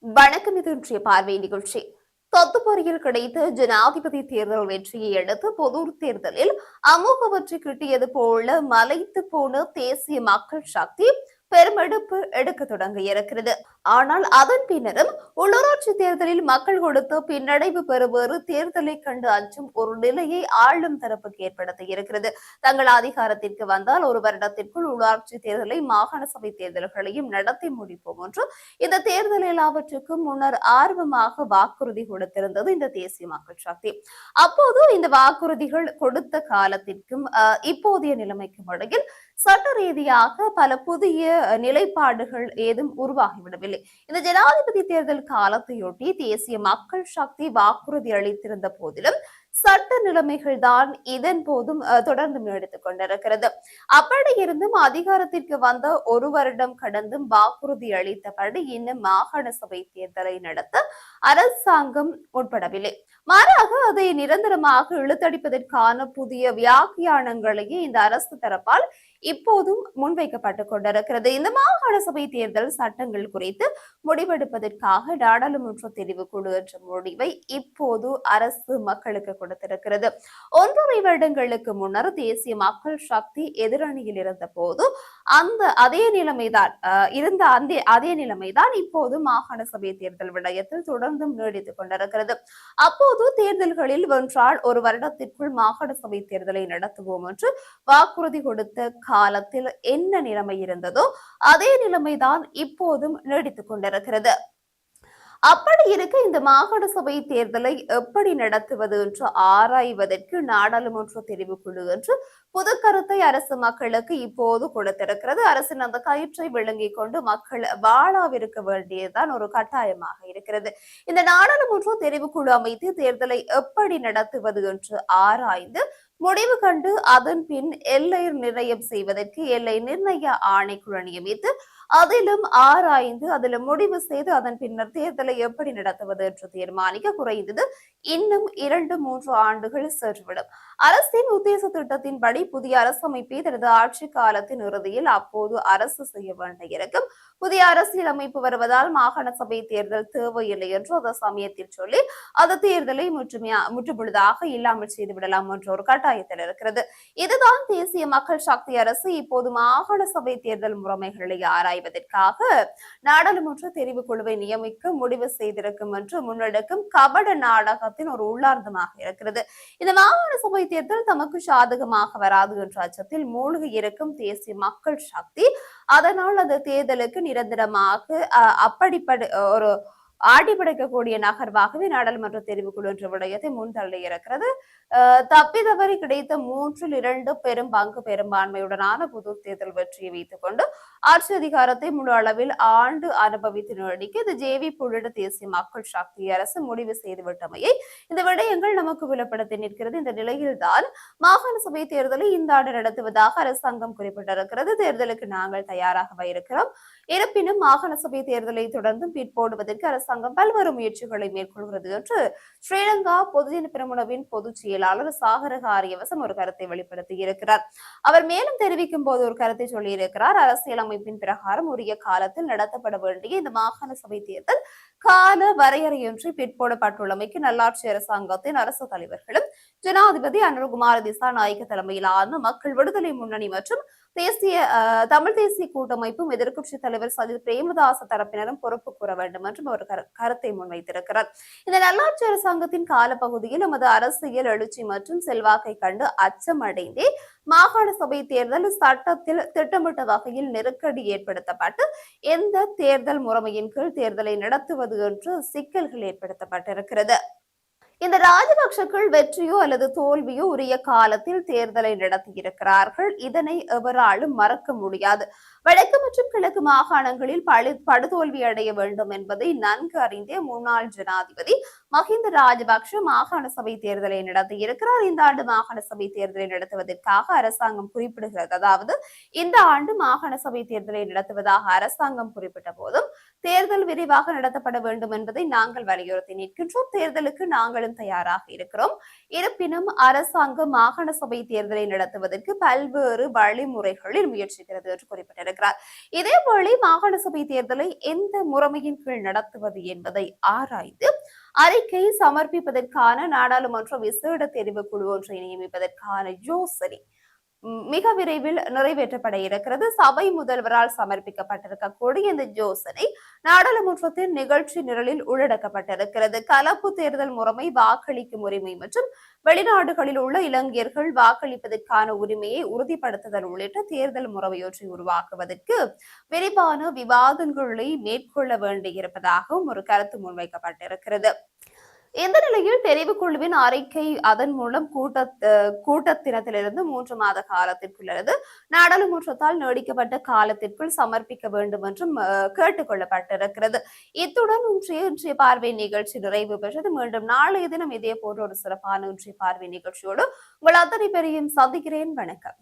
வணக்கம். இது இன்றைய பார்வை நிகழ்ச்சி. தொத்துப்பொறியில் கிடைத்த ஜனாதிபதி தேர்தல் வெற்றியை அடுத்து பொது தேர்தலில் அமோக வெற்றி கிட்டியது போல மலைத்து போன தேசிய மக்கள் சக்தி பெருமெடுப்பு எடுக்க தொடங்க இருக்கிறது. ஆனால் அதன் பின்னரும் உள்ளூராட்சி தேர்தலில் மக்கள் கொடுத்த பின்னடைவு பெறுவேறு தேர்தலை கண்டு அஞ்சும் ஒரு நிலையை ஆளும் தரப்புக்கு ஏற்படுத்த இருக்கிறது. தங்கள் அதிகாரத்திற்கு வந்தால் ஒரு வருடத்திற்குள் உள்ளாட்சி தேர்தலை மாகாண சபை தேர்தல்களையும் நடத்தி முடிப்போம் என்று இந்த தேர்தல் எல்லாவற்றுக்கும் முன்னர் ஆர்வமாக வாக்குறுதி கொடுத்திருந்தது இந்த தேசிய மக்கள் சக்தி. அப்போது இந்த வாக்குறுதிகள் கொடுத்த காலத்திற்கும் இப்போதைய நிலைமைக்கும் இடையில் சட்ட ரீதியாக பல புதிய நிலைப்பாடுகள் ஏதும் உருவாகிவிடவில்லை. இந்த ஜனாதிபதி தேர்தல் காலத்தையொட்டி தேசிய மக்கள் சக்தி வாக்குறுதி அளித்திருந்த போதிலும் சட்ட நிலைமைகள் தான் இதன் போதும் தொடர்ந்து நீடித்துக் கொண்டிருக்கிறது. அப்படி இருந்தும் அதிகாரத்திற்கு வந்த ஒரு வருடம் கடந்தும் வாக்குறுதி அளித்தபடி இன்னும் மாகாண சபை தேர்தலை நடத்த அரசாங்கம் முற்படவில்லை. மாறாக அதை நிரந்தரமாக இழுத்தடிப்பதற்கான புதிய வியாக்கியானங்களையே இந்த அரசு தரப்பால் இப்போதும் முன்வைக்கப்பட்டுக் கொண்டிருக்கிறது. இந்த மாகாண சபை தேர்தல் சட்டங்கள் குறித்து முடிவெடுப்பதற்காக நாடாளுமன்ற தெரிவுக்குழு என்ற முடிவை இப்போது அரசு மக்களுக்கு கொடுத்திருக்கிறது. 1.5 வருடங்களுக்கு முன்னர் தேசிய மக்கள் சக்தி எதிரணியில் இருந்த போது அதே நிலைமைதான் இப்போது மாகாண சபை தேர்தல் விடயத்தில் தொடர்ந்தும் நீடித்துக் கொண்டிருக்கிறது. அப்போது தேர்தல்களில் வென்றால் ஒரு வருடத்திற்குள் மாகாண சபை தேர்தலை நடத்துவோம் என்று வாக்குறுதி கொடுத்த காலத்தில் என்ன நிலைமை இருந்ததோ அதே நிலைமைதான் இப்போதும் நீடித்துக் கொண்டிருக்கிறது. அப்படி இருக்க இந்த மாகாண சபை தேர்தலை எப்படி நடத்துவது என்று ஆராய்வதற்கு நாடாளுமன்ற தெரிவுக்குழு என்று புது கருத்தை அரசு மக்களுக்கு இப்போது கொடுத்திருக்கிறது. அரசின் அந்த கயிற்றை விளங்கிக் கொண்டு மக்கள் வாழாவிருக்க வேண்டியதுதான் ஒரு கட்டாயமாக இருக்கிறது. இந்த நாடாளுமன்ற தெரிவுக்குழு அமைத்து தேர்தலை எப்படி நடத்துவது என்று ஆராய்ந்து முடிவு கண்டு அதன் பின் எல்லை நிர்ணயம் செய்வதற்கு எல்லை நிர்ணய ஆணைக்குழு நியமித்து அதிலும் ஆராய்ந்து அதிலும் முடிவு செய்து அதன் பின்னர் தேர்தலை எப்படி நடத்துவது என்று தீர்மானிக்க குறைந்தது இன்னும் 2-3 ஆண்டுகள் சென்றுவிடும். அரசின் உத்தேச திட்டத்தின்படி புதிய அரசமைப்பை தனது ஆட்சி காலத்தின் இறுதியில் அப்போது அரசு செய்ய வேண்டியிருக்கும். புதிய அரசியல் அமைப்பு வருவதால் மாகாண சபை தேர்தல் தேவையில்லை என்று அந்த சமயத்தில் சொல்லி அந்த தேர்தலை முற்றுமுழுதாக இல்லாமல் செய்துவிடலாம் என்ற ஒரு கட்டாயத்தில் இருக்கிறது. இதுதான் தேசிய மக்கள் சக்தி அரசு இப்போது மாகாண சபை தேர்தல் முறைமைகளை ஆராய்வதற்காக நாடாளுமன்ற தெரிவுக்குழுவை நியமிக்க முடிவு செய்திருக்கும் என்று முன்னெடுக்கும் கபட நாடகத்தின் ஒரு உள்ளார்த்தமாக இருக்கிறது. இந்த மாகாண சபை தேர்தல் தமக்கு சாதகமாக வராது என்ற அச்சத்தில் மூழ்கி இருக்கும் தேசிய மக்கள் சக்தி அதனால் அந்த தேர்தலுக்கு நிரந்தரமாக அப்படிப்பட்ட ஒரு ஆடிப்படைக்கக்கூடிய நகர்வாகவே நாடாளுமன்ற தெரிவுக்குழு என்ற விடயத்தை முன்தள்ளி இருக்கிறது. தப்பிதவறி கிடைத்த 3-2 பெரும் பங்கு பெரும்பான்மையுடனான புது தேர்தல் வெற்றியை வைத்துக் கொண்டு ஆட்சி அதிகாரத்தை முழு அளவில் ஆண்டு அனுபவித்து நீடிக்க இந்த ஜேவி புள்ளிட தேசிய மக்கள் சக்தி அரசு முடிவு செய்துவிட்டமையை இந்த விடயங்கள் நமக்கு புலப்படுத்தி நிற்கிறது. இந்த நிலையில்தான் மாகாண சபை தேர்தலை இந்த ஆண்டு நடத்துவதாக அரசாங்கம் குறிப்பிட்டிருக்கிறது. தேர்தலுக்கு நாங்கள் தயாராக இருக்கிறோம். இருப்பினும் மாகாண சபை தேர்தலை தொடர்ந்து பிற்போடுவதற்கு அரசாங்கம் பல்வேறு முயற்சிகளை மேற்கொள்கிறது என்று ஸ்ரீலங்கா பொதுஜன பெரமுனவின் பொதுச் செயலாளர் சாகர காரியவசம் ஒரு கருத்தை வெளிப்படுத்தி இருக்கிறார். அவர் மேலும் தெரிவிக்கும் போது ஒரு கருத்தை சொல்லியிருக்கிறார். அரசியலமைப்பின் பிரகாரம் உரிய காலத்தில் நடத்தப்பட வேண்டிய இந்த மாகாண சபை தேர்தல் கால வரையறையின்றி பிற்போடப்பட்டுள்ளமைக்கு நல்லாட்சி அரசாங்கத்தின் அரசு தலைவர்களும் ஜனாதிபதி அனுரகுமார திசாநாயக்க தலைமையிலான மக்கள் விடுதலை முன்னணி மற்றும் தமிழ் தேசிய கூட்டமைப்பும் எதிர்க்கட்சி தலைவர் சஜித் பிரேமதாச தரப்பினரும் பொறுப்பு கூற வேண்டும் என்றும் ஒரு கருத்தை முன்வைத்திருக்கிறார். இந்த நல்லாட்சி அரசாங்கத்தின் காலப்பகுதியில் நமது அரசியல் எழுச்சி மற்றும் செல்வாக்கை கண்டு அச்சமடைந்தே மாகாண சபை தேர்தல் சட்டத்தில் திட்டமிட்ட வகையில் நெருக்கடி ஏற்படுத்தப்பட்டு எந்த தேர்தல் முறைமையின் கீழ் தேர்தலை நடத்துவது என்று சிக்கல்கள் ஏற்படுத்தப்பட்டிருக்கிறது. இந்த ராஜபக்சர்கள் வெற்றியோ அல்லது தோல்வியோ உரிய காலத்தில் தேர்தலை நடத்தியிருக்கிறார்கள். இதனை எவராலும் மறக்க முடியாது. வடக்கு மற்றும் கிழக்கு மாகாணங்களில் படுதோல்வி அடைய வேண்டும் என்பதை நன்கு அறிந்தே முன்னாள் ஜனாதிபதி மஹிந்த ராஜபக்ஷ மாகாண சபை தேர்தலை நடத்தியிருக்கிறார். இந்த ஆண்டு மாகாண சபை தேர்தலை நடத்துவதற்காக அரசாங்கம் குறிப்பிடுகிறது. அதாவது இந்த ஆண்டு மாகாண சபை தேர்தலை நடத்துவதாக அரசாங்கம் குறிப்பிட்ட போதும் தேர்தல் விரைவாக நடத்தப்பட வேண்டும் என்பதை நாங்கள் வலியுறுத்தி நிற்கின்றோம். தேர்தலுக்கு நாங்களும் நாங்களும் தயாராக இருக்கிறோம். இருப்பினும் அரசாங்கம் மாகாண சபை தேர்தலை நடத்துவதற்கு பல்வேறு வழிமுறைகளில் முயற்சிக்கிறது என்று குறிப்பிட்டிருக்கிறார். இதேவேளை மாகாண சபை தேர்தலை எந்த முறைமையின் கீழ் நடத்துவது என்பதை ஆராய்ந்து அறிக்கை சமர்ப்பிப்பதற்கான நாடாளுமன்ற விசேட தெரிவுக்குழு ஒன்றை நியமிப்பதற்கான யோசனை மிக விரைவில் நிறைவேற்றப்பட இருக்கிறது. சபை முதல்வரால் சமர்ப்பிக்கப்பட்டிருக்கக்கூடிய இந்த யோசனை நாடாளுமன்றத்தின் நிகழ்ச்சி நிரலில் உள்ளடக்கப்பட்டிருக்கிறது. கலப்பு தேர்தல் முறைமை, வாக்களிக்கும் உரிமை மற்றும் வெளிநாடுகளில் உள்ள இளைஞர்கள் வாக்களிப்பதற்கான உரிமையை உறுதிப்படுத்துதல் உள்ளிட்ட தேர்தல் முறைமையொன்றை உருவாக்குவதற்கு விரிவான விவாதங்களை மேற்கொள்ள வேண்டியிருப்பதாகவும் ஒரு கருத்து முன்வைக்கப்பட்டிருக்கிறது. இந்த நிலையில் தெரிவுக்குழுவின் அறிக்கை அதன் மூலம் கூட்டத்தினத்திலிருந்து 3 மாத காலத்திற்குள்ளது நாடாளுமன்றத்தால் நீடிக்கப்பட்ட காலத்திற்குள் சமர்ப்பிக்க வேண்டும் என்றும் கேட்டுக் கொள்ளப்பட்டிருக்கிறது. இத்துடன் இன்றைய பார்வை நிகழ்ச்சி நிறைவு பெற்றது. மீண்டும் நாளைய தினம் இதே போன்ற ஒரு சிறப்பான இன்றைய பார்வை நிகழ்ச்சியோடு உங்கள் அத்தனை பேரையும் சந்திக்கிறேன். வணக்கம்.